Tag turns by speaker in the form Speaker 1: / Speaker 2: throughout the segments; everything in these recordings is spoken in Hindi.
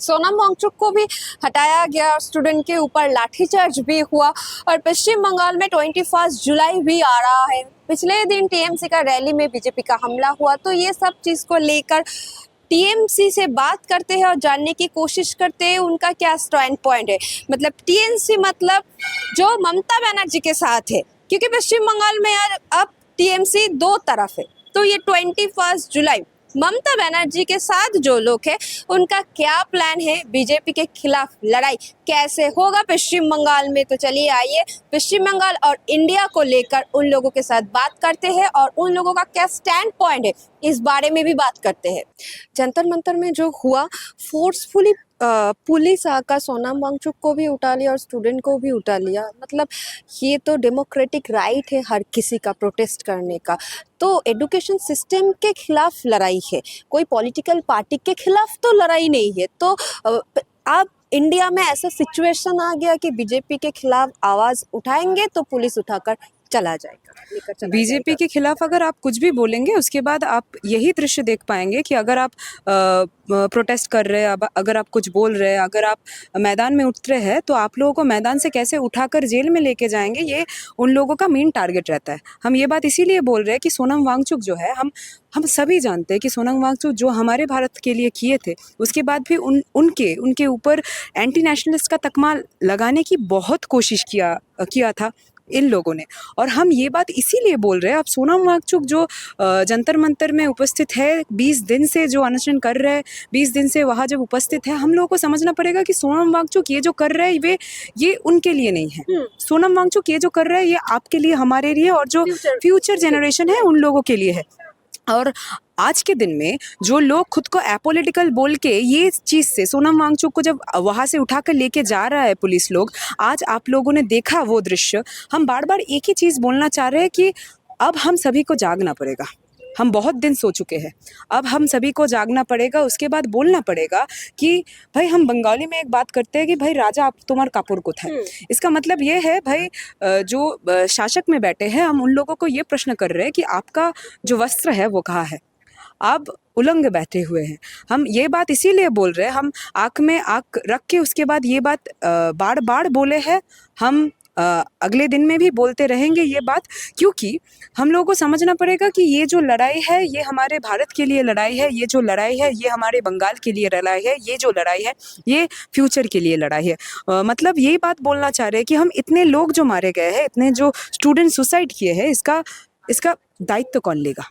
Speaker 1: सोनम वांगचुक को भी हटाया गया, स्टूडेंट के ऊपर लाठीचार्ज भी हुआ और पश्चिम बंगाल में 21 जुलाई भी आ रहा है। पिछले दिन टीएमसी का रैली में बीजेपी का हमला हुआ, तो ये सब चीज को लेकर टीएमसी से बात करते हैं और जानने की कोशिश करते हैं उनका क्या स्टैंड पॉइंट है। मतलब टीएमसी मतलब जो ममता बनर्जी के साथ है, क्योंकि पश्चिम बंगाल में अब टीएमसी दो तरफ है। तो ये 21 जुलाई ममता बनर्जी के साथ जो लोग हैं उनका क्या प्लान है, बीजेपी के खिलाफ लड़ाई कैसे होगा पश्चिम बंगाल में। तो चलिए आइए पश्चिम बंगाल और इंडिया को लेकर उन लोगों के साथ बात करते हैं और उन लोगों का क्या स्टैंड पॉइंट है इस बारे में भी बात करते हैं। जंतर मंतर में जो हुआ, फोर्सफुली पुलिस आकर सोनम वांगचुक को भी उठा लिया और स्टूडेंट को भी उठा लिया। मतलब ये तो डेमोक्रेटिक राइट है हर किसी का प्रोटेस्ट करने का। तो एजुकेशन सिस्टम के खिलाफ लड़ाई है, कोई पॉलिटिकल पार्टी के खिलाफ तो लड़ाई नहीं है। तो अब इंडिया में ऐसा सिचुएशन आ गया कि बीजेपी के खिलाफ आवाज़ उठाएंगे तो पुलिस उठाकर चला जाएगा, लेकर चला
Speaker 2: बीजेपी
Speaker 1: जाएगा।
Speaker 2: के खिलाफ अगर आप कुछ भी बोलेंगे उसके बाद आप यही दृश्य देख पाएंगे कि अगर आप प्रोटेस्ट कर रहे हैं, अगर आप कुछ बोल रहे हैं, अगर आप मैदान में उतरे हैं, तो आप लोगों को मैदान से कैसे उठाकर जेल में लेके जाएंगे, ये उन लोगों का मेन टारगेट रहता है। हम ये बात इसीलिए बोल रहे हैं कि सोनम वांगचुक जो है, हम सभी जानते हैं कि सोनम वांगचुक जो हमारे भारत के लिए किए थे, उसके बाद भी उनके ऊपर एंटी नेशनलिस्ट का तकमा लगाने की बहुत कोशिश किया था इन लोगों ने। और हम ये बात इसीलिए बोल रहे हैं, अब सोनम वांगचुक जो जंतर मंतर में उपस्थित है, 20 दिन से जो अनशन कर रहे हैं, 20 दिन से वहाँ जब उपस्थित है, हम लोगों को समझना पड़ेगा कि सोनम वांगचुक ये जो कर रहे हैं ये उनके लिए नहीं है। सोनम वांगचुक ये जो कर रहे हैं ये आपके लिए, हमारे लिए और जो फ्यूचर जनरेशन है उन लोगों के लिए है। और आज के दिन में जो लोग खुद को एपोलिटिकल बोल के ये चीज़ से सोनम वांगचुक को जब वहाँ से उठाकर लेके जा रहा है पुलिस लोग, आज आप लोगों ने देखा वो दृश्य। हम बार बार एक ही चीज़ बोलना चाह रहे हैं कि अब हम सभी को जागना पड़ेगा। हम बहुत दिन सो चुके हैं, अब हम सभी को जागना पड़ेगा। उसके बाद बोलना पड़ेगा कि भाई, हम बंगाली में एक बात करते हैं कि भाई राजा आप तुम्हार कापुर को था। इसका मतलब ये है भाई, जो शासक में बैठे हैं, हम उन लोगों को ये प्रश्न कर रहे हैं कि आपका जो वस्त्र है वो कहाँ है, आप उलंग बैठे हुए हैं। हम ये बात इसीलिए बोल रहे हैं, हम आँख में आँख रख के उसके बाद ये बात बार बार बोले हैं। हम अगले दिन में भी बोलते रहेंगे ये बात, क्योंकि हम लोगों को समझना पड़ेगा कि ये जो लड़ाई है ये हमारे भारत के लिए लड़ाई है, ये जो लड़ाई है ये हमारे बंगाल के लिए लड़ाई है, ये जो लड़ाई है ये फ्यूचर के लिए लड़ाई है। मतलब यही बात बोलना चाह रहे हैं कि हम इतने लोग जो मारे गए हैं, इतने जो स्टूडेंट सुसाइड किए हैं, इसका दायित्व कौन लेगा?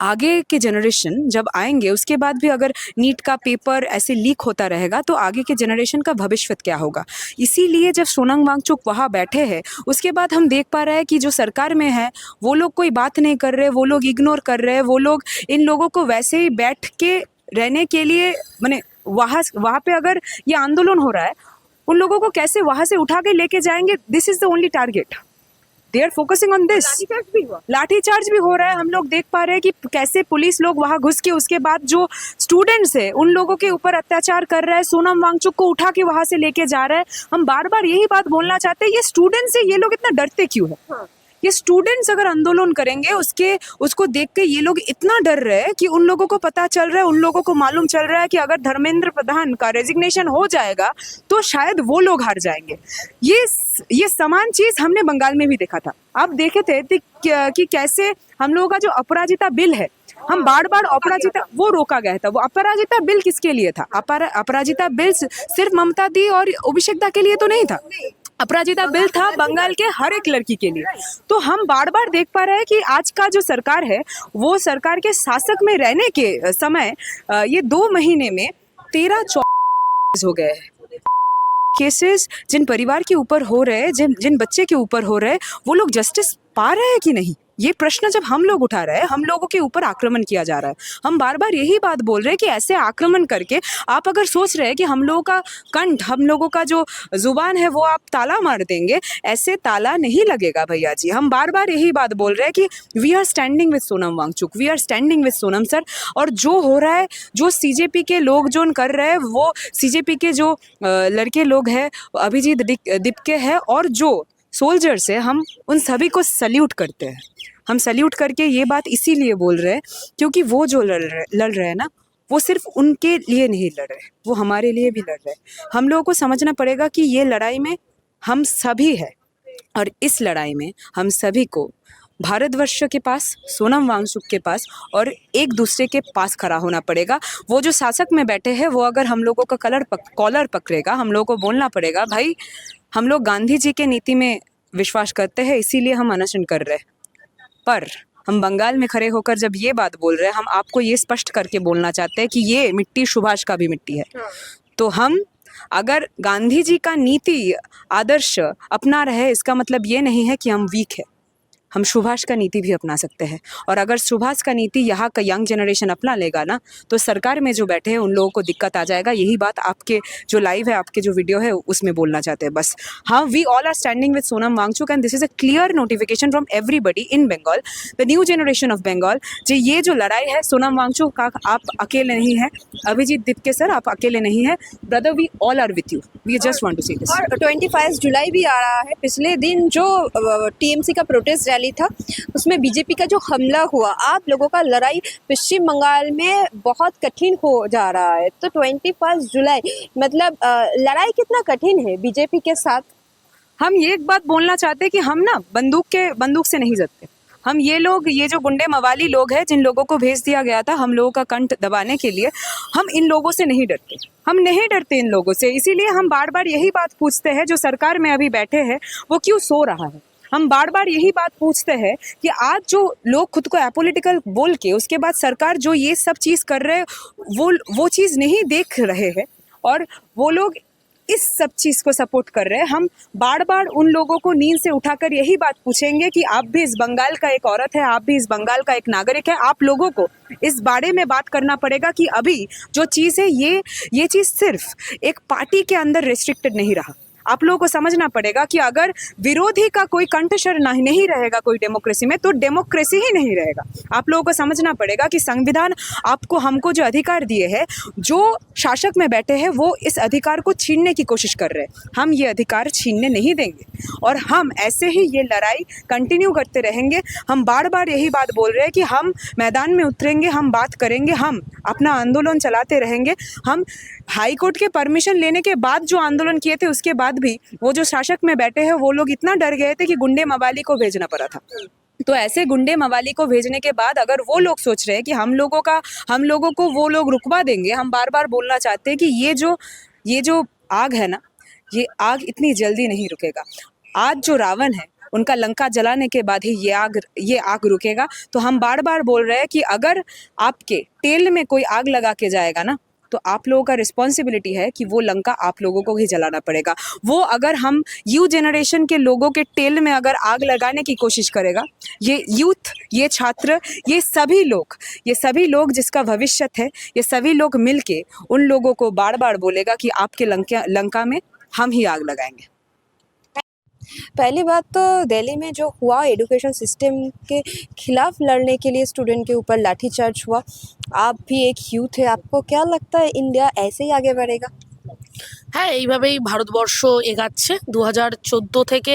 Speaker 2: आगे के जनरेशन जब आएंगे, उसके बाद भी अगर नीट का पेपर ऐसे लीक होता रहेगा तो आगे के जनरेशन का भविष्य क्या होगा? इसीलिए जब सोनम वांगचुक वहाँ बैठे हैं, उसके बाद हम देख पा रहे हैं कि जो सरकार में है वो लोग कोई बात नहीं कर रहे, वो लोग इग्नोर कर रहे हैं, वो लोग इन लोगों को वैसे ही बैठ के रहने के लिए, माने वहाँ पे अगर ये आंदोलन हो रहा है, उन लोगों को कैसे वहाँ से उठा के लेके जाएंगे, this is the only target. They are focusing on this. Lathicharge भी हो रहा है। हम लोग देख पा रहे हैं कि कैसे पुलिस लोग वहां घुस के उसके बाद जो स्टूडेंट्स है उन लोगों के ऊपर अत्याचार कर रहा है, सोनम वांगचुक को उठा के वहां से लेके जा रहा है। हम बार बार यही बात बोलना चाहते हैं, ये स्टूडेंट्स से ये लोग इतना डरते क्यों है? हाँ। ये स्टूडेंट्स अगर आंदोलन करेंगे, उसको देख के ये लोग इतना डर रहे हैं कि उन लोगों को पता चल रहा है, उन लोगों को मालूम चल रहा है कि अगर धर्मेंद्र प्रधान का रेजिग्नेशन हो जाएगा तो शायद वो लोग हार जाएंगे। ये समान चीज हमने बंगाल में भी देखा था। आप देखे थे कि कैसे हम लोगों का जो अपराजिता बिल है, हम बार बार अपराजिता वो रोका गया था। वो अपराजिता बिल किसके लिए था? अपराजिता बिल सिर्फ ममता दी और अभिषेक दा के लिए तो नहीं था। अपराजिता बिल था बंगाल के हर एक लड़की के लिए। तो हम बार बार देख पा रहे हैं कि आज का जो सरकार है, वो सरकार के शासक में रहने के समय ये 2 महीने में 13 हो गए हैं केसेस। जिन परिवार के ऊपर हो रहे हैं, जिन बच्चे के ऊपर हो रहे हैं, वो लोग जस्टिस पा रहे हैं कि नहीं? ये प्रश्न जब हम लोग उठा रहे हैं, हम लोगों के ऊपर आक्रमण किया जा रहा है। हम बार बार यही बात बोल रहे हैं कि ऐसे आक्रमण करके आप अगर सोच रहे हैं कि हम लोगों का कंठ, हम लोगों का जो जुबान है वो आप ताला मार देंगे, ऐसे ताला नहीं लगेगा भैया जी। हम बार बार यही बात बोल रहे हैं कि we are standing with Sonam Wangchuk, we are standing with Sonam sir. और जो हो रहा है, जो सीजेपी के लोग जो कर रहे हैं, वो सीजेपी के जो लड़के लोग हैं, अभिजीत दिपके है और जो सोल्जर्स है, हम उन सभी को सल्यूट करते हैं। हम सल्यूट करके ये बात इसीलिए बोल रहे हैं क्योंकि वो जो लड़ रहे हैं ना, वो सिर्फ उनके लिए नहीं लड़ रहे, वो हमारे लिए भी लड़ रहे हैं। हम लोगों को समझना पड़ेगा कि ये लड़ाई में हम सभी है, और इस लड़ाई में हम सभी को भारतवर्ष के पास, सोनम वांगचुक के पास और एक दूसरे के पास खड़ा होना पड़ेगा। वो जो शासक में बैठे हैं, वो अगर हम लोगों का कॉलर पकड़ेगा, हम लोगों को बोलना पड़ेगा, भाई हम लोग गांधी जी के नीति में विश्वास करते हैं, इसीलिए हम अनशन कर रहे हैं। पर हम बंगाल में खड़े होकर जब ये बात बोल रहे हैं, हम आपको ये स्पष्ट करके बोलना चाहते हैं कि ये मिट्टी सुभाष का भी मिट्टी है। तो हम अगर गांधी जी का नीति आदर्श अपना रहे, इसका मतलब ये नहीं है कि हम वीक है। हम सुभाष का नीति भी अपना सकते हैं, और अगर सुभाष का नीति यहाँ का यंग जनरेशन अपना लेगा ना, तो सरकार में जो बैठे हैं उन लोगों को दिक्कत आ जाएगा। यही बात आपके जो लाइव है, आपके जो वीडियो है, उसमें बोलना चाहते हैं बस। हाँ, we all are standing with Sonam Wangchuk and this is a clear notification from everybody in Bengal, the new generation of Bengal. जी, ये जो लड़ाई है सोनम वांगचुक का, आप अकेले नहीं है। अभिजीत दिपके सर, आप अकेले नहीं है। Brother, we all are with you, we just want to say this.
Speaker 1: और 25 जुलाई भी आ रहा है। पिछले दिन जो टीएमसी का प्रोटेस्ट रैली था, उसमें बीजेपी का जो हमला हुआ, आप लोगों का लड़ाई पश्चिम बंगाल में बहुत कठिन हो जा रहा है। तो 21 जुलाई मतलब लड़ाई कितना कठिन है बीजेपी के साथ?
Speaker 2: हम ये एक बात बोलना चाहते हैं कि हम ना बंदूक से नहीं जतते। हम ये लोग, ये जो गुंडे मवाली लोग हैं, जिन लोगों को भेज दिया गया था हम लोगों का कंठ दबाने के लिए, हम इन लोगों से नहीं डरते। हम नहीं डरते इन लोगों से। इसीलिए हम बार बार यही बात पूछते हैं, जो सरकार में अभी बैठे हैं वो क्यों सो रहा है। हम बार बार यही बात पूछते हैं कि आज जो लोग खुद को एपोलिटिकल बोल के, उसके बाद सरकार जो ये सब चीज़ कर रहे हैं, वो चीज़ नहीं देख रहे हैं, और वो लोग इस सब चीज़ को सपोर्ट कर रहे हैं। हम बार बार उन लोगों को नींद से उठाकर यही बात पूछेंगे कि आप भी इस बंगाल का एक औरत है, आप भी इस बंगाल का एक नागरिक है। आप लोगों को इस बारे में बात करना पड़ेगा कि अभी जो चीज़ है, ये चीज़ सिर्फ एक पार्टी के अंदर रिस्ट्रिक्टेड नहीं रहा। आप लोगों को समझना पड़ेगा कि अगर विरोधी का कोई कंठस्वर नहीं रहेगा कोई डेमोक्रेसी में, तो डेमोक्रेसी ही नहीं रहेगा। आप लोगों को समझना पड़ेगा कि संविधान आपको, हमको जो अधिकार दिए हैं, जो शासक में बैठे हैं वो इस अधिकार को छीनने की कोशिश कर रहे हैं। हम ये अधिकार छीनने नहीं देंगे, और हम ऐसे ही ये लड़ाई कंटिन्यू करते रहेंगे। हम बार बार यही बात बोल रहे हैं कि हम मैदान में उतरेंगे, हम बात करेंगे, हम अपना आंदोलन चलाते रहेंगे। हम हाई कोर्ट के परमिशन लेने के बाद जो आंदोलन किए थे, उसके बाद भी वो जो शासक में बैठे हैं वो लोग इतना डर गए थे कि गुंडे मवाली को भेजना पड़ा था। तो ऐसे गुंडे मवाली को भेजने के बाद अगर वो लोग सोच रहे हैं कि हम लोगों को वो लोग रुकवा देंगे, हम बार बार बोलना चाहते हैं कि ये जो आग है ना, ये आग इतनी जल्दी नहीं रुकेगा। आज जो रावण है, उनका लंका जलाने के बाद ही ये आग रुकेगा। तो हम बार बार बोल रहे हैं कि अगर आपके तेल में कोई आग लगा के जाएगा ना, तो आप लोगों का रिस्पॉन्सिबिलिटी है कि वो लंका आप लोगों को ही जलाना पड़ेगा। वो अगर हम यू जनरेशन के लोगों के तेल में अगर आग लगाने की कोशिश करेगा, ये यूथ, ये छात्र, ये सभी लोग जिसका भविष्य है, ये सभी लोग मिलके उन लोगों को बार बार बोलेगा कि आपके लंका में हम ही आग लगाएंगे।
Speaker 1: पहली बात तो दिल्ली में जो हुआ, एजुकेशन सिस्टम के खिलाफ लड़ने के लिए स्टूडेंट के ऊपर लाठीचार्ज हुआ। आप भी एक यूथ है, आपको क्या लगता है इंडिया ऐसे ही आगे बढ़ेगा?
Speaker 3: হ্যাঁ, এইভাবেই ভারতবর্ষ এগাচ্ছে। 2014 থেকে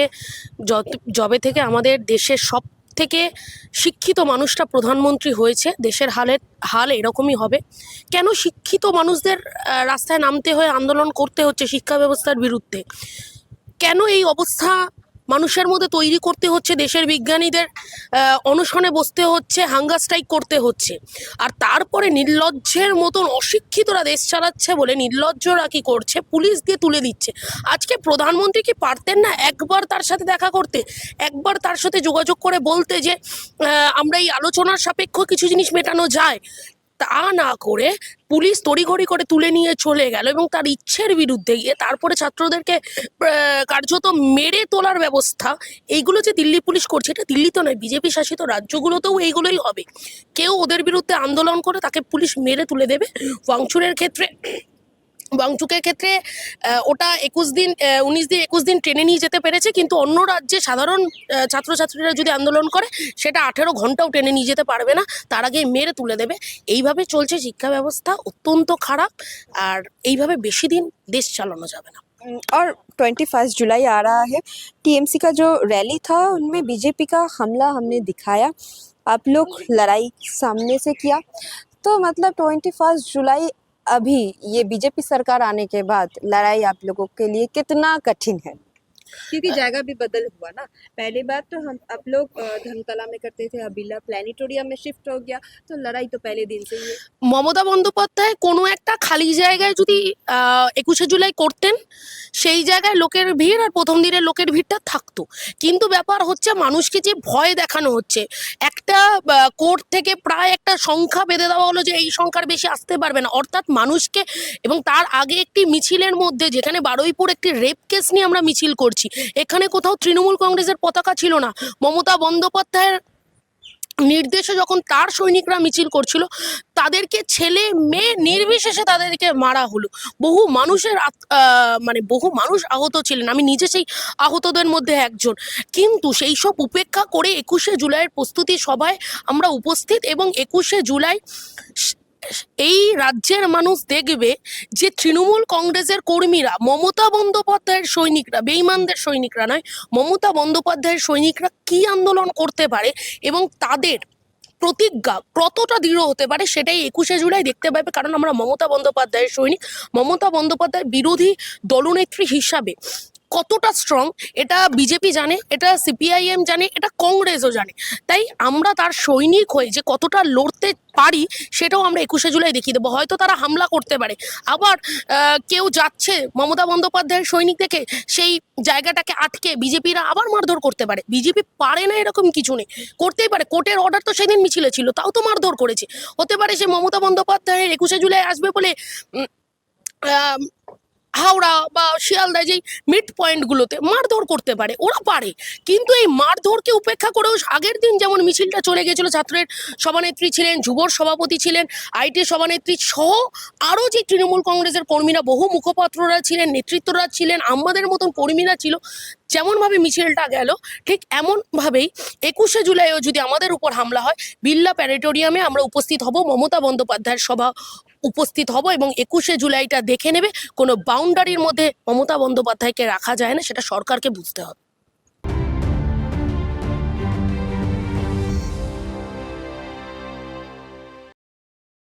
Speaker 3: যবে থেকে আমাদের দেশের সব থেকে শিক্ষিত মানুষটা প্রধানমন্ত্রী হয়েছে, দেশের হাল এরকমই হবে। কেন শিক্ষিত মানুষদের রাস্তায় নামতে হয়ে আন্দোলন করতে হচ্ছে শিক্ষা ব্যবস্থার বিরুদ্ধে? কেন এই অবস্থা মানুষের মধ্যে তৈরি করতে হচ্ছে? দেশের বিজ্ঞানীদের অনশনে বসতে হচ্ছে, হাঙ্গার স্ট্রাইক করতে হচ্ছে, আর তারপরে নির্লজ্জের মতন অশিক্ষিতরা দেশ চালাচ্ছে বলে নির্লজ্জরা কি করছে, পুলিশ দিয়ে তুলে দিচ্ছে। আজকে প্রধানমন্ত্রী কি পারতেন না একবার তার সাথে দেখা করতে, একবার তার সাথে যোগাযোগ করে বলতে যে আমরা এই আলোচনার সাপেক্ষ কিছু জিনিস মেটানো যায়? তা না করে পুলিশ তড়িঘড়ি করে তুলে নিয়ে চলে গেল, এবং তার ইচ্ছের বিরুদ্ধে গিয়ে তারপরে ছাত্রদেরকে কার্যত মেরে তোলার ব্যবস্থা। এইগুলো যে দিল্লি পুলিশ করছে, এটা দিল্লি তো নয়, বিজেপি শাসিত রাজ্যগুলোতেও এইগুলোই হবে। কেউ ওদের বিরুদ্ধে আন্দোলন করে তাকে পুলিশ মেরে তুলে দেবে। ওয়াংচুকের ক্ষেত্রে ওটা 19 দিন 21 দিন ট্রেনে নিয়ে যেতে পেরেছে, কিন্তু অন্য রাজ্যে সাধারণ ছাত্রছাত্রীরা যদি আন্দোলন করে সেটা 18 ঘন্টাও ট্রেনে নিয়ে যেতে পারবে না, তার আগে মেরে তুলে দেবে। এইভাবে চলছে শিক্ষা ব্যবস্থা, অত্যন্ত খারাপ, আর এইভাবে বেশি দিন দেশ চালানো যাবে না।
Speaker 1: और 21 जुलाई आ रहा है, टीएमसी का जो रैली था उनमें बीजेपी का हमला हमने दिखाया। आप लोग लड़ाई सामने से किया, तो मतलब 21 जुलाई अभी ये बीजेपी सरकार आने के बाद लड़ाई आप लोगों के लिए कितना कठिन है? क्योंकि जगह भी बदल हुआ ना। पहली बात तो हम आप लोग धर्मतला में करते थे, अब बिरला प्लानिटोरियम में शिफ्ट हो गया, तो लड़ाई तो पहले दिन से ही है।
Speaker 3: মমতা বন্দ্যোপাধ্যায় কোনো একটা খালি জায়গায় যদি 21শে জুলাই করতেন, সেই জায়গায় লোকের ভিড় আর প্রথম দিনের লোকের ভিড়টা থাকতো। কিন্তু ব্যাপার হচ্ছে মানুষকে যে ভয় দেখানো হচ্ছে, একটা কোর্ট থেকে প্রায় একটা সংখ্যা বেঁধে দেওয়া হলো যে এই সংখ্যার বেশি আসতে পারবে না, অর্থাৎ মানুষকে। এবং তার আগে একটি মিছিলের মধ্যে যেখানে বারুইপুর একটি রেপ কেস নিয়ে আমরা মিছিল করছি, এখানে কোথাও তৃণমূল কংগ্রেসের পতাকা ছিল না। মমতা বন্দ্যোপাধ্যায়ের নির্দেশে যখন তার সৈনিকরা মিছিল করছিল, তাদেরকে ছেলে মেয়ে নির্বিশেষে তাদেরকে মারা হলো। বহু মানুষের মানে বহু মানুষ আহত ছিলেন, আমি নিজে সেই আহতদের মধ্যে একজন। কিন্তু সেই সব উপেক্ষা করে 21শে জুলাইয়ের প্রস্তুতি সভায় আমরা উপস্থিত, এবং 21শে জুলাই এই রাজ্যের মানুষ দেখবে যে তৃণমূল কংগ্রেসের কর্মীরা, মমতা বন্দ্যোপাধ্যায়ের সৈনিকরা, বেঈমানদের সৈনিকরা নয়, মমতা বন্দ্যোপাধ্যায়ের সৈনিকরা কি আন্দোলন করতে পারে এবং তাদের প্রতিজ্ঞা কতটা দৃঢ় হতে পারে, সেটাই 21শে জুলাই দেখতে পাবে। কারণ আমরা মমতা বন্দ্যোপাধ্যায়ের সৈনিক, মমতা বন্দ্যোপাধ্যায় বিরোধী দলনেত্রী হিসাবে কতটা স্ট্রং এটা বিজেপি জানে, এটা সিপিআইএম জানে, এটা কংগ্রেসও জানে। তাই আমরা তার সৈনিক হয়ে যে কতটা লড়তে পারি সেটাও আমরা 21শে জুলাই দেখিয়ে দেবো। হয়তো তারা হামলা করতে পারে, আবার কেউ যাচ্ছে মমতা বন্দ্যোপাধ্যায়ের সৈনিক দেখে সেই জায়গাটাকে আটকে বিজেপিরা আবার মারধর করতে পারে। বিজেপি পারে না এরকম কিছু নেই, করতেই পারে। কোর্টের অর্ডার তো সেদিন মিছিলে ছিল, তাও তো মারধর করেছে। হতে পারে সে মমতা বন্দ্যোপাধ্যায়ের 21শে জুলাই আসবে বলে হাওড়া বা শিয়ালদায় যেই মিড পয়েন্টগুলোতে মারধর করতে পারে, ওরা পারে। কিন্তু এই মারধরকে উপেক্ষা করেও আগের দিন যেমন মিছিলটা চলে গেছিল, ছাত্রের সভানেত্রী ছিলেন, যুবর সভাপতি ছিলেন, আইটি সভানেত্রী সহ আরও যে তৃণমূল কংগ্রেসের কর্মীরা, বহু মুখপাত্ররা ছিলেন, নেতৃত্বরা ছিলেন, আমাদের মতন কর্মীরা ছিল। যেমনভাবে মিছিলটা গেল, ঠিক এমনভাবেই 21শে জুলাইও যদি আমাদের উপর হামলা হয়, বিড়লা প্ল্যানেটোরিয়ামে আমরা উপস্থিত হব, মমতা বন্দ্যোপাধ্যায়ের সভা উপস্থিত হব, এবং 21শে জুলাইটা দেখে নেবে। কোনো বাউন্ডারির মধ্যে মমতা বন্দ্যোপাধ্যায়কে রাখা যায় না, সেটা সরকারকে বুঝতে হবে।